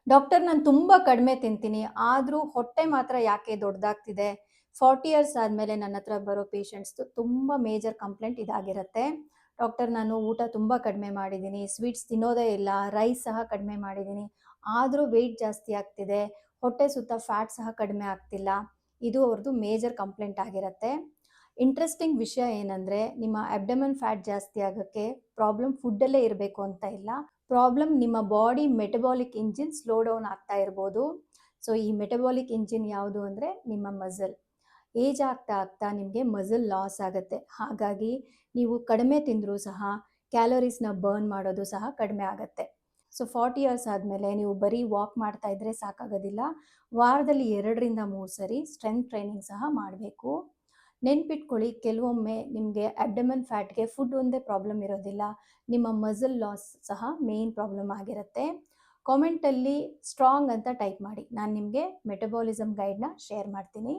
Doctor ನಾನು ತುಂಬ ಕಡಿಮೆ ತಿಂತೀನಿ, ಆದರೂ ಹೊಟ್ಟೆ ಮಾತ್ರ ಯಾಕೆ ದೊಡ್ಡದಾಗ್ತಿದೆ? 40 ಇಯರ್ಸ್ ಆದಮೇಲೆ ನನ್ನ ಹತ್ರ ಬರೋ ಪೇಷಂಟ್ಸ್‌ದು ತುಂಬ ಮೇಜರ್ ಕಂಪ್ಲೇಂಟ್ ಇದಾಗಿರುತ್ತೆ. ಡಾಕ್ಟರ್ ನಾನು ಊಟ ತುಂಬ ಕಡಿಮೆ ಮಾಡಿದ್ದೀನಿ, ಸ್ವೀಟ್ಸ್ ತಿನ್ನೋದೇ ಇಲ್ಲ, ರೈಸ್ ಸಹ ಕಡಿಮೆ ಮಾಡಿದ್ದೀನಿ, ಆದರೂ ವೆಯ್ಟ್ ಜಾಸ್ತಿ ಆಗ್ತಿದೆ, ಹೊಟ್ಟೆ ಸುತ್ತ ಫ್ಯಾಟ್ ಸಹ ಕಡಿಮೆ ಆಗ್ತಿಲ್ಲ. ಇದು ಅವ್ರದ್ದು ಮೇಜರ್ ಕಂಪ್ಲೇಂಟ್ ಆಗಿರುತ್ತೆ. ಇಂಟ್ರೆಸ್ಟಿಂಗ್ ವಿಷಯ ಏನಂದರೆ, ನಿಮ್ಮ ಅಬ್ಡಮನ್ ಫ್ಯಾಟ್ ಜಾಸ್ತಿ ಆಗೋಕ್ಕೆ ಪ್ರಾಬ್ಲಮ್ ಫುಡ್ಡಲ್ಲೇ ಇರಬೇಕು ಅಂತ ಇಲ್ಲ. ಪ್ರಾಬ್ಲಮ್ ನಿಮ್ಮ body metabolic engine slow down ಆಗ್ತಾ ಇರ್ಬೋದು. ಸೊ ಈ ಮೆಟಬಾಲಿಕ್ ಇಂಜಿನ್ ಯಾವುದು ಅಂದರೆ ನಿಮ್ಮ ಮಸಲ್. ಏಜ್ ಆಗ್ತಾ ಆಗ್ತಾ ನಿಮಗೆ ಮಸಲ್ ಲಾಸ್ ಆಗುತ್ತೆ. ಹಾಗಾಗಿ ನೀವು ಕಡಿಮೆ ತಿಂದರೂ ಸಹ ಕ್ಯಾಲೋರೀಸ್ನ ಬರ್ನ್ ಮಾಡೋದು ಸಹ ಕಡಿಮೆ ಆಗುತ್ತೆ. ಸೊ 40 ಇಯರ್ಸ್ ಆದಮೇಲೆ ನೀವು ಬರೀ ವಾಕ್ ಮಾಡ್ತಾ ಇದ್ದರೆ ಸಾಕಾಗೋದಿಲ್ಲ. ವಾರದಲ್ಲಿ 2ರಿಂದ 3 ಸರಿ ಸ್ಟ್ರೆಂತ್ ಟ್ರೈನಿಂಗ್ ಸಹ ಮಾಡಬೇಕು. ನೆನ್ಪಿಟ್ಕೊಳ್ಳಿ, ಕೆಲವೊಮ್ಮೆ ನಿಮಗೆ ಅಬ್ಡಮನ್ ಫ್ಯಾಟ್ಗೆ ಫುಡ್ ಒಂದೇ ಪ್ರಾಬ್ಲಮ್ ಇರೋದಿಲ್ಲ, ನಿಮ್ಮ ಮಸಲ್ ಲಾಸ್ ಸಹ ಮೇನ್ ಪ್ರಾಬ್ಲಮ್ ಆಗಿರುತ್ತೆ. ಕಾಮೆಂಟಲ್ಲಿ ಸ್ಟ್ರಾಂಗ್ ಅಂತ ಟೈಪ್ ಮಾಡಿ, ನಾನು ನಿಮಗೆ ಮೆಟಬಾಲಿಸಮ್ ಗೈಡ್ನ ಶೇರ್ ಮಾಡ್ತೀನಿ.